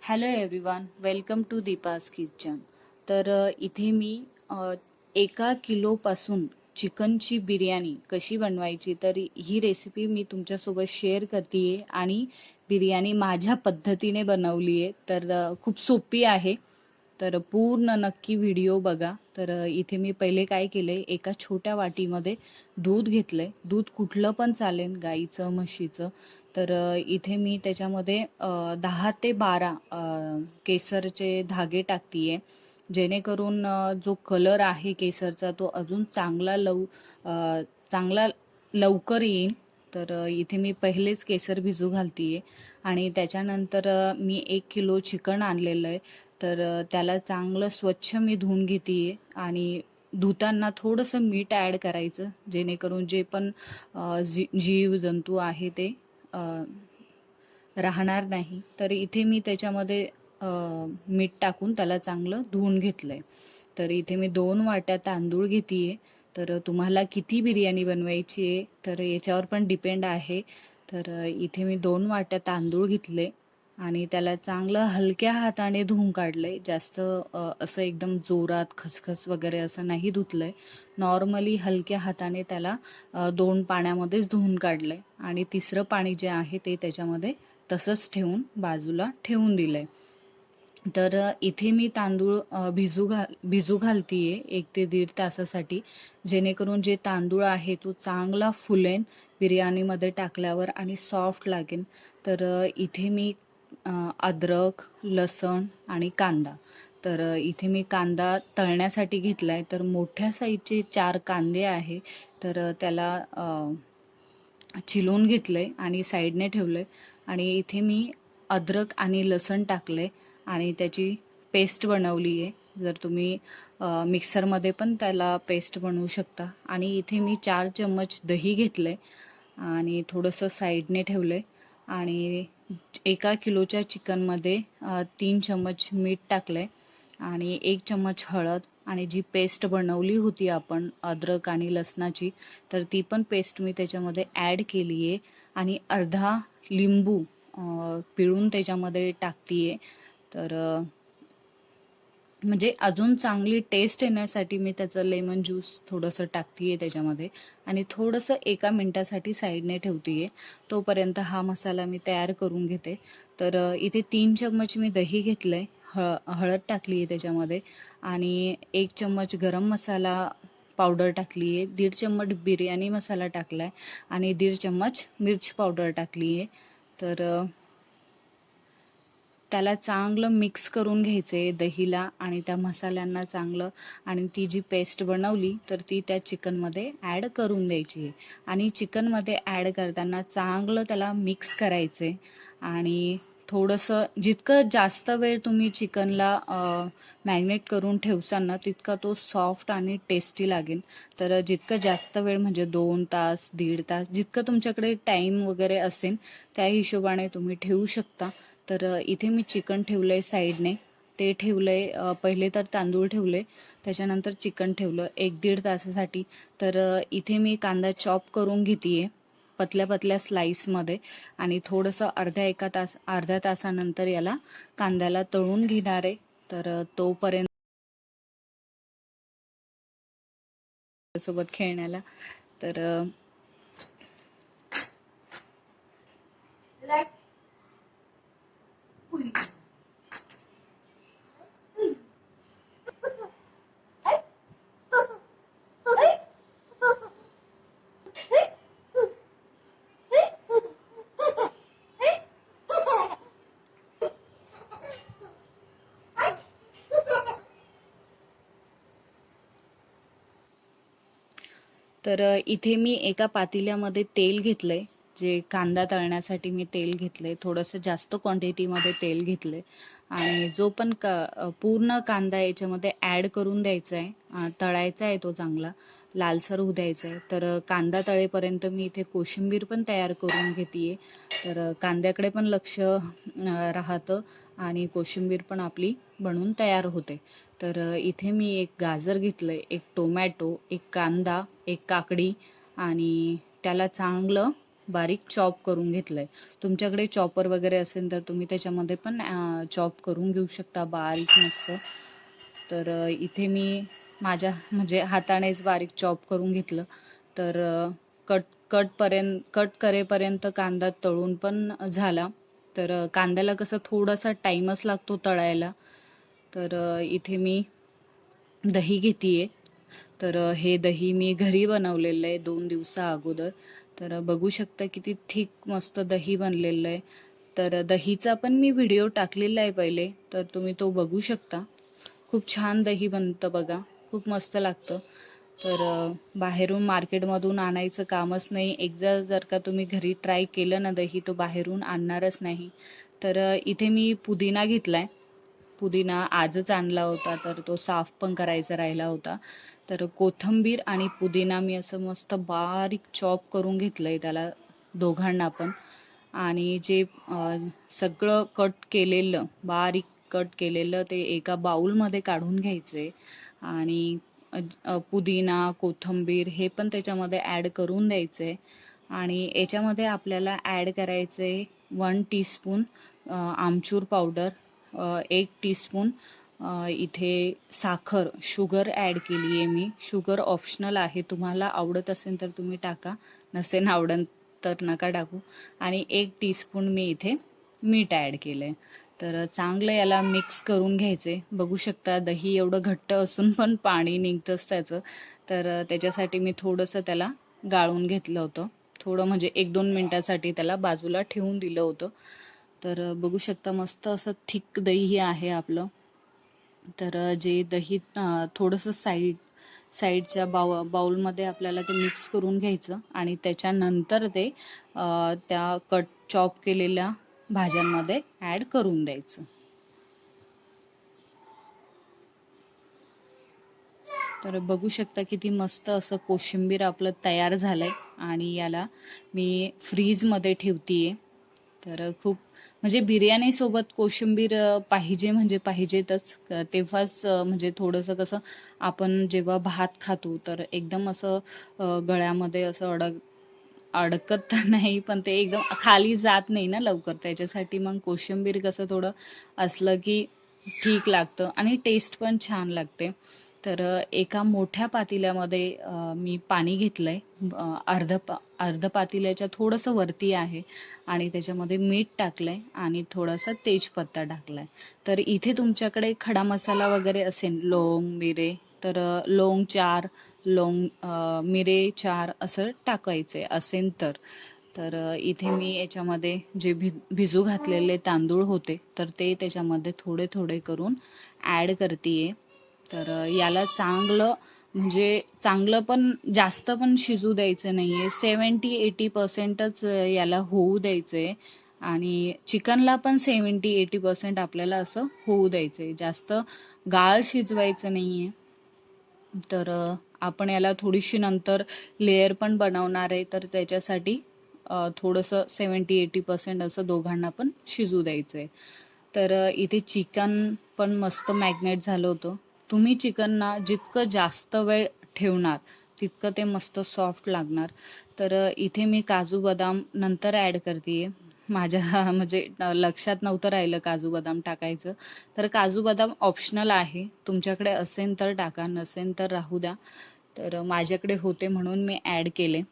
Hello everyone, welcome to Deepa's kitchen. तर इथे मी 1 किलोपासून चिकनची बिर्याणी कशी बनवायची तर ही रेसिपी मी तुमच्यासोबत शेअर करते आणि बिर्याणी माझ्या पद्धतीने बनवली आहे. तर खूप सोपी आहे. तर पूर्ण नक्की व्हिडिओ बघा. तर इथे मी पहिले काय केलंय, एका छोट्या वाटीमध्ये दूध घेतलंय. दूध कुठलं पण चालेल, गाईचं म्हशीचं. तर इथे मी त्याच्यामध्ये 10 ते 12 केसरचे धागे टाकतीये, जेणेकरून जो कलर आहे केसरचा तो अजून चांगला लवकर येईल. तर इथे मी पहिलेच केसर भिजू घालतीये आणि त्याच्यानंतर मी 1 किलो चिकन आणलेलं आहे. तर त्याला चांगलं स्वच्छ मी धुवून घेतीये आणि धुताना थोडंसं मीठ ॲड करायचं, जेणेकरून जे पण जीव जंतू आहे ते राहणार नाही. तर इथे मी त्याच्यामध्ये मीठ टाकून त्याला चांगलं धुवून घेतलंय. तर इथे मी 2 वाट्या तांदूळ घेतीये. तर तुम्हाला किती बिर्याणी बनवायची आहे तर याच्यावर पण डिपेंड आहे. तर इथे मी 2 वाट्या तांदूळ घेतले आणि त्याला चांगलं हलक्या हाताने धुवून काढलंय. जास्त असं एकदम जोरात खसखस वगैरे असं नाही धुतलंय. नॉर्मली हलक्या हाताने त्याला 2 पाण्यामध्येच धुवून काढलंय आणि तिसरं पाणी जे आहे ते त्याच्यामध्ये तसंच ठेवून बाजूला ठेवून दिलंय. तर इथे मी तांदूळ भिजू घालतीये 1 ते 1.5 तासासाठी, जेणेकरून जे तांदूळ आहे तो चांगला फुलेन बिर्याणीमध्ये टाकल्यावर आणि सॉफ्ट लागेल. तर इथे मी अद्रक, लसण आणि कांदा. तर इथे मी कांदा तळण्यासाठी घेतलाय. तर मोठ्या साईजचे 4 कांदे आहे. तर त्याला चिलून घेतलंय आणि साईडने ठेवलंय आणि इथे मी अद्रक आणि लसण टाकले आणि त्याची पेस्ट बनवली आहे. जर तुम्ही मिक्सरमध्ये पण त्याला पेस्ट बनवू शकता. आणि इथे मी 4 चम्मच दही घेतलंय आणि थोडंसं साईडने ठेवलंय आणि 1 किलोच्या चिकनमध्ये 3 चम्मच मीठ टाकलंय आणि 1 चम्मच हळद आणि जी पेस्ट बनवली होती आपण अद्रक आणि लसणाची, तर ती पण पेस्ट मी त्याच्यामध्ये ॲड केली आहे आणि अर्धा लिंबू पिळून त्याच्यामध्ये टाकतीये. तर म्हणजे अजून चांगली टेस्ट येण्यासाठी मी त्याचं लेमन ज्यूस थोडंसं टाकतीये त्याच्यामध्ये आणि थोडंसं 1 मिनिटासाठी साईडने ठेवतीये. तोपर्यंत हा मसाला मी तयार करून घेते. तर इथे 3 चम्मच मी दही घेतलंय, हळद टाकली आहे त्याच्यामध्ये आणि 1 चम्मच गरम मसाला पावडर टाकली आहे, 1.5 चम्मच बिर्याणी मसाला टाकलाय आणि 1.5 चम्मच मिर्च पावडर टाकली आहे. तर त्याला चांगलं मिक्स करून घ्यायचे दहीला आणि त्या मसाल्यांना चांगलं. आणि ती जी पेस्ट बनवली तर ती त्या चिकनमध्ये ॲड करून द्यायची आहे आणि चिकनमध्ये ॲड करताना चांगलं त्याला मिक्स करायचे. आणि थोडंसं जितकं जास्त वेळ तुम्ही चिकनला मॅरिनेट करून ठेवसाल ना, तितका तो सॉफ्ट आणि टेस्टी लागेल. तर जितकं जास्त वेळ म्हणजे 2 तास 1.5 तास जितकं तुमच्याकडे टाईम वगैरे असेल त्या हिशोबाने तुम्ही ठेवू शकता. तर इथे मी चिकन ठेवलंय साईडने. ते ठेवलंय, पहिले तर तांदूळ ठेवले, त्याच्यानंतर चिकन ठेवलं 1-1.5 तासासाठी. तर इथे मी कांदा चॉप करून घेतीये पतल्या पतल्या स्लाइसमध्ये आणि थोडंसं अर्ध्या तासानंतर याला कांद्याला तळून घेणार आहे. तर तोपर्यंत सोबत खेळण्याला. तर तर इथे मी एका पातेल्यामध्ये तेल घेतलंय, जे कांदा तळण्यासाठी मी तेल घेतलंय. थोडंसं जास्त क्वांटिटीमध्ये तेल घेतलंय आणि जो पण पूर्ण कांदा याच्यामध्ये ॲड करून द्यायचा आहे, तळायचा आहे, तो चांगला लालसर होऊ द्यायचा आहे. तर कांदा तळेपर्यंत मी इथे कोशिंबीर पण तयार करून घेतीये. तर कांद्याकडे पण लक्ष राहतं आणि कोशिंबीर पण आपली बनून तयार होते. तर इथे मी एक गाजर घेतलंय, एक टोमॅटो, एक कांदा, एक काकडी आणि त्याला चांगलं बारीक चॉप करून घेतलंय. तुमच्याकडे चॉपर वगैरे असेल तर तुम्ही त्याच्यामध्ये पण चॉप करून घेऊ शकता बारीक मस्त. तर इथे मी माझ्या म्हणजे हातानेच बारीक चॉप करून घेतलं. तर कट करेपर्यंत कांदा तळून पण झाला. तर कांद्याला कसं थोडासा टाईमच लागतो तळायला. तर इथे मी दही घेतीये. तर हे दही मी घरी बनवलेलं आहे 2 दिवसा अगोदर. तर बघू शकता किती थिक मस्त दही बनलेलं आहे. तर दहीचा पण मी व्हिडिओ टाकलेला आहे पहिले, तर तुम्ही तो बघू शकता. खूप छान दही बनतं बघा, खूप मस्त लागतं. तर बाहेरून मार्केटमधून आणायचं कामच नाही. एकदा जर का तुम्ही घरी ट्राय केलं ना दही, तो बाहेरून आणणारच नाही. तर इथे मी पुदिना घेतलाय. पुदिना आजच आणला होता, तर तो साफ पण करायचा राहिला होता. तर कोथिंबीर आणि पुदिना मी असं मस्त बारीक चॉप करून घेतलंय त्याला दोघांना पण. आणि जे सगळं बारीक कट केलेलं ते एका बाउलमध्ये काढून घ्यायचे. आणि पुदिना, कोथिंबीर हे पण त्याच्यामध्ये ॲड करून द्यायचे. आणि याच्यामध्ये आपल्याला ॲड करायचे 1 टीस्पून आमचूर पावडर, 1 टीस्पून इथे शुगर ॲड केली आहे मी. शुगर ऑप्शनल आहे, तुम्हाला आवडत असेल तर तुम्ही टाका, नसेल आवडत तर नका टाकू. आणि 1 टीस्पून मी इथे मीठ ॲड केलंय. तर चांगलं याला मिक्स करून घ्यायचे. बघू शकता दही एवढं घट्ट असून पण पाणी निघतंच त्याचं. तर त्याच्यासाठी मी थोडंसं त्याला गाळून घेतलं होतं. थोडं म्हणजे 1-2 मिनिटासाठी त्याला बाजूला ठेवून दिलं होतं. तर बघू शकता मस्त असं थिक दही आहे आपलं. तर जे दही थोडंसं साईडच्या बाउलमध्ये आपल्याला ते मिक्स करून घ्यायचं. आणि त्याच्यानंतर ते त्या चॉप केलेल्या भाज्यांमध्ये ॲड करून द्यायचं. तर बघू शकता किती मस्त असं कोशिंबीर आपलं तयार झालंय. आणि याला मी फ्रीजमध्ये ठेवतीये. तर खूप म्हणजे बिर्याणी सोबत कोशिंबीर पाहिजे म्हणजे पाहिजेतच. तेव्हाच म्हणजे थोडंसं कसं आपण जेव्हा भात खातो तर एकदम असं गळ्यामध्ये असं अडकत तर नाही, पण ते एकदम खाली जात नाही ना लवकर. त्याच्यासाठी मग कोशिंबीर कसं थोडं असलं की ठीक लागतं आणि टेस्ट पण छान लागते. तर एका मोठ्या पातेल्यामध्ये मी पाणी घेतलंय. अर्ध पातेल्याच्या थोडंसं वरती आहे. आणि त्याच्यामध्ये मीठ टाकलंय आणि थोडासा तेजपत्ता टाकलाय. तर इथे तुमच्याकडे खडा मसाला वगैरे असेल, लोंग, मिरे, तर लोंग 4, मिरे 4 असं टाकायचे असेल तर. तर इथे मी याच्यामध्ये जे भिजू घातलेले तांदूळ होते तर ते त्याच्यामध्ये थोडे थोडे करून ॲड करतीये. तर याला चांगलं पण जास्त पण शिजू द्यायचं नाहीये. 70-80%च याला होऊ द्यायचंय. आणि चिकनला पण 70-80% आपल्याला असं होऊ द्यायचंय. जास्त गाळ शिजवायचं नाहीये. तर आपण याला थोडीशी नंतर लेयर पण बनवणार आहे, तर त्याच्यासाठी थोडंसं 70-80% असं दोघांना पण शिजू द्यायचंय. तर इथे चिकन पण मस्त मॅग्नेट झालं होतं. तुम्ही चिकनना जितकं जास्त वेळ ठेवणार तितकं ते मस्त सॉफ्ट लागणार. तर इथे मी काजू बदाम नंतर ॲड करतेय. माझ्या म्हणजे लक्षात नव्हतं राहिलं काजू बदाम टाकायचं. तर काजू बदाम ऑप्शनल आहे, तुमच्याकडे असेल तर टाका, नसेल तर राहू द्या. तर माझ्याकडे होते म्हणून मी ॲड केले.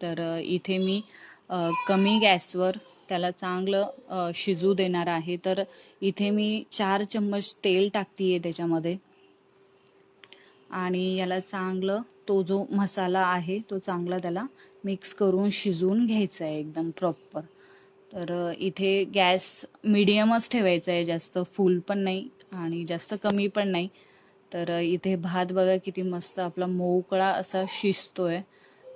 तर इथे मी कमी गॅसवर त्याला चांगलं शिजू देणार आहे. तर इथे मी 4 चम्मच तेल टाकतीये त्याच्यामध्ये. आणि याला चांगलं तो जो मसाला आहे तो चांगला त्याला मिक्स करून शिजवून घ्यायचा आहे एकदम प्रॉपर. तर इथे गॅस मीडियमच ठेवायचा आहे, जास्त फुल पण नाही आणि जास्त कमी पण नाही. तर इथे भात बघा किती मस्त आपला मोकळा असा शिजतोय.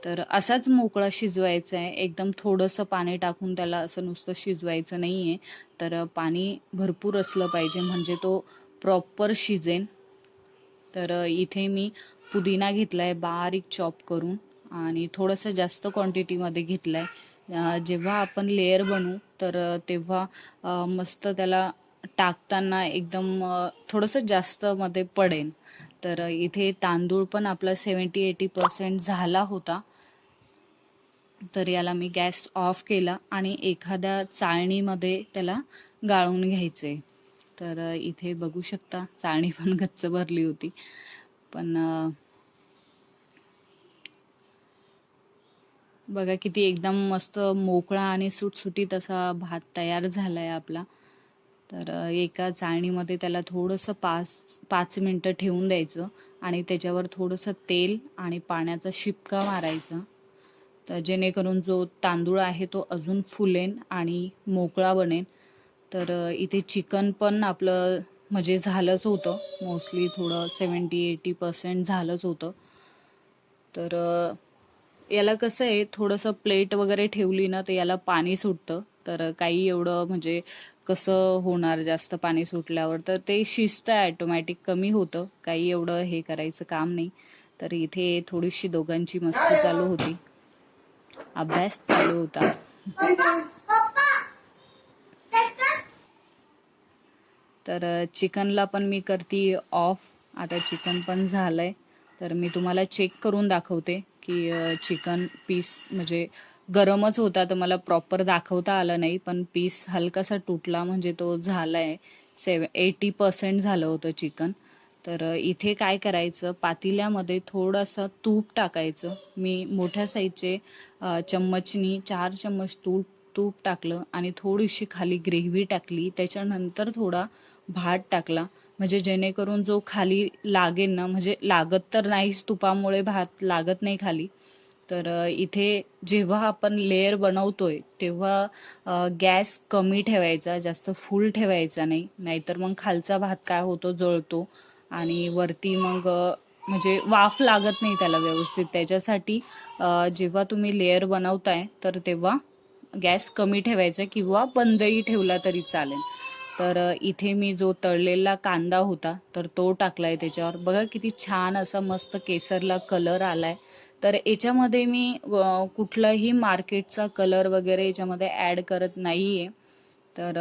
तर असाच मोकळा शिजवायचा आहे, एकदम थोडंसं पाणी टाकून त्याला असं नुसतं शिजवायचं नाहीये. तर पाणी भरपूर असलं पाहिजे म्हणजे तो प्रॉपर शिजेन. तर इथे मी पुदिना घेतलाय बारीक चॉप करून आणि थोडंसं जास्त क्वांटिटीमध्ये घेतलाय. जेव्हा आपण लेअर बनवू तर तेव्हा मस्त त्याला टाकताना एकदम थोडंसं जास्त मध्ये पडेल. तर इथे तांदूळ पण आपला 70-80% झाला होता. तर याला मी गॅस ऑफ केला आणि एखाद्या चाळणीमध्ये त्याला गाळून घ्यायचे. तर इथे बघू शकता चाळणी पण गच्च भरली होती. पण बघा किती एकदम मस्त मोकळा आणि सुटसुटीत असा भात तयार झालाय आपला. तर एका चाळणीमध्ये त्याला थोडंसं 5 मिनिटं ठेवून द्यायचं आणि त्याच्यावर थोडंसं तेल आणि पाण्याचा शिपका मारायचा. तर जेणेकरून जो तांदूळ आहे तो अजून फुलेन आणि मोकळा बनेन. तर इथे चिकन पण आपलं म्हणजे झालंच होतं, मोस्टली थोडं 70-80% झालंच होतं. तर याला कसं आहे, थोडंसं प्लेट वगैरे ठेवली ना तर याला पाणी सुटतं. तर काही एवढं म्हणजे कसं होणार जास्त पाणी सुटल्यावर, तर ते शिजतं ऑटोमॅटिक, कमी होतं, काही एवढं हे करायचं काम नाही. तर इथे थोडीशी दोघांची मस्ती चालू होती, अभ्यास चालू होता. तर चिकनला पण मी करते ऑफ. आता चिकन पण झालंय, तर मी तुम्हाला चेक करून दाखवते की चिकन पीस म्हणजे गरमच होता तर मला प्रॉपर दाखवता आलं नाही, पण पीस हलकासा तुटला म्हणजे तो झालाय. 80% झालं होतं चिकन. तर इथे काय करायचं, पातेल्यामध्ये थोडंसं तूप टाकायचं. मी मोठ्या साईजचे चम्मचनी 4 चम्मच तूप टाकलं आणि थोडीशी खाली ग्रेव्ही टाकली. त्याच्यानंतर थोडा भात टाकला, म्हणजे जेणेकरून जो खाली लागेल ना, म्हणजे लागत तर नाहीच, तुपामुळे भात लागत नाही खाली. तर इथे जेव्हा आपण लेयर बनवतोय तेव्हा गॅस कमी ठेवायचा, जास्त फुल ठेवायचा नाही, नाहीतर मग खालचा भात काय होतो, जळतो आणि वरती मग म्हणजे वाफ लागत नाही त्याला व्यवस्थित. त्याच्यासाठी जेव्हा तुम्ही लेयर बनवताय तर तेव्हा गॅस कमी ठेवायचा किंवा बंदही ठेवला तरी चालेल. तर इथे मी जो तळलेला कांदा होता तर तो टाकलाय त्याच्यावर. बघा किती छान असा मस्त केसरला कलर आलाय. तर याच्यामध्ये मी कुठलाही मार्केटचा कलर वगैरे याच्यामध्ये ऍड करत नाहीये. तर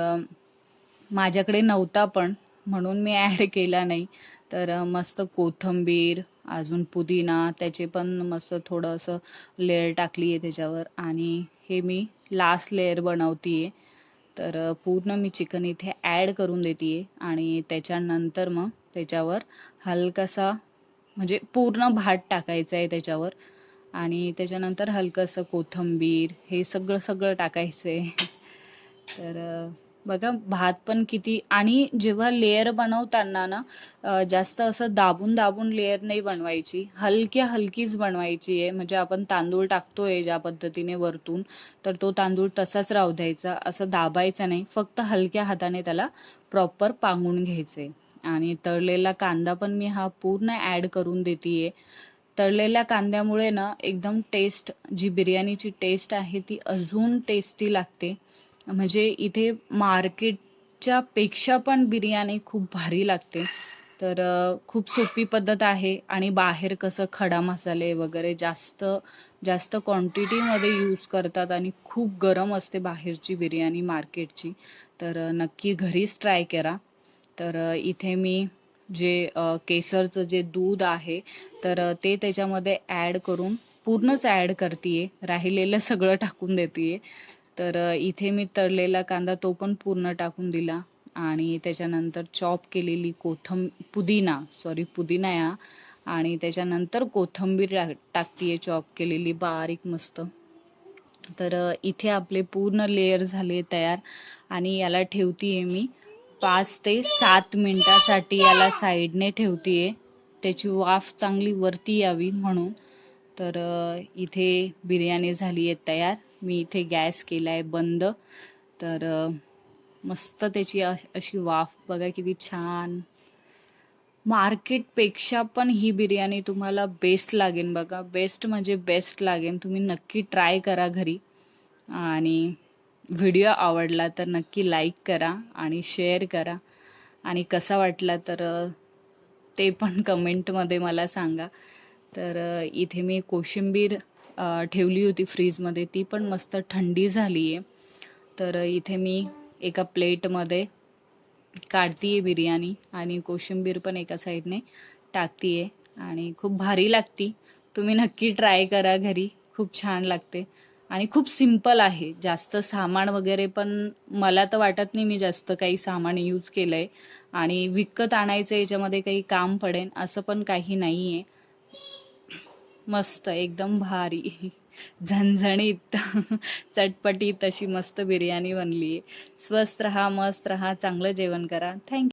माझ्याकडे नव्हता पण, म्हणून मी ऍड केला नाही. तर मस्त कोथिंबीर, अजून पुदिना, त्याचे पण मस्त थोडं असं लेअर टाकली आहे त्याच्यावर आणि हे मी लास्ट लेअर बनवतीये. तर पूर्ण मी चिकन इथे ऍड करून देते आणि त्याच्यानंतर मग त्याच्यावर हलकासा म्हणजे पूर्ण भात टाकायचा आहे त्याच्यावर आणि त्याच्यानंतर हलकंसं कोथिंबीर, हे सगळं सगळं टाकायचं आहे. तर बघा भात पण किती, आणि जेव्हा लेअर बनवताना ना जास्त असं दाबून दाबून लेअर नाही बनवायची, हलकीच बनवायची आहे. म्हणजे आपण तांदूळ टाकतोय ज्या पद्धतीने वरतून, तर तो तांदूळ तसाच राहू द्यायचा, असं दाबायचा नाही, फक्त हलक्या हाताने त्याला प्रॉपर पांगून घ्यायचे. आणि तळलेला कांदा पण मी हा पूर्ण ऍड करून देतीये. तळलेल्या कांद्यामुळे ना एकदम टेस्ट, जी बिर्याणीची टेस्ट आहे ती अजून टेस्टी लागते. म्हणजे इथे मार्केटच्या पेक्षा पण बिर्याणी खूप भारी लागते. तर खूप सोपी पद्धत आहे आणि बाहेर कसं खडा मसाले वगैरे जास्त जास्त क्वांटिटीमध्ये यूज करतात आणि खूप गरम असते बाहेरची बिर्याणी मार्केटची. तर नक्की घरीच ट्राय करा. तर इथे मी जे केसरचं जे दूध आहे तर ते त्याच्यामध्ये ऍड करून पूर्णच ऍड करतीये, राहिलेलं सगळं टाकून देतीये. तर इथे मी तळलेला कांदा तो पण पूर्ण टाकून दिला आणि त्याच्यानंतर चॉप केलेली पुदिना या, आणि त्याच्यानंतर कोथंबीर टाकतीये चॉप केलेली बारीक मस्त. तर इथे आपले पूर्ण लेयर झाले तयार आणि याला ठेवतीये मी 5 ते 7 मिनिटासाठी, याला साईडने ठेवतीये, त्याची वाफ चांगली वरती यावी म्हणून. तर इथे बिर्याणी झाली आहे तयार. मी इथे गॅस केलाय बंद. तर मस्त त्याची अशी वाफ बघा किती छान. मार्केटपेक्षा पण ही बिर्याणी तुम्हाला बेस्ट लागेल बघा, बेस्ट म्हणजे बेस्ट लागेल. तुम्ही नक्की ट्राय करा घरी आणि व्हिडिओ आवडला तर नक्की लाईक करा आणि शेअर करा आणि कसा वाटला तर ते पण कमेंटमध्ये मला सांगा. तर इथे मी कोशिंबीर ठेवली होती फ्रीजमध्ये, ती पण मस्त थंडी झाली आहे. तर इथे मी एका प्लेटमध्ये काढतीये बिर्याणी आणि कोशिंबीर पण एका साईडने टाकतीये आणि खूप भारी लागती. तुम्ही नक्की ट्राय करा घरी, खूप छान लागते. आणि खूप सिंपल आहे. जास्त सामान वगैरे पण मला तर वाटत नाही मी जास्त काही सामान यूज केलंय. आणि विकत आणायचं याच्यामध्ये काही काम पडेल असं पण काही नाहीये. मस्त एकदम भारी झणझणीत चटपटीत अशी मस्त बिर्याणी बनलीये. स्वस्त राहा, मस्त राहा, चांगलं जेवण करा. थँक्यू.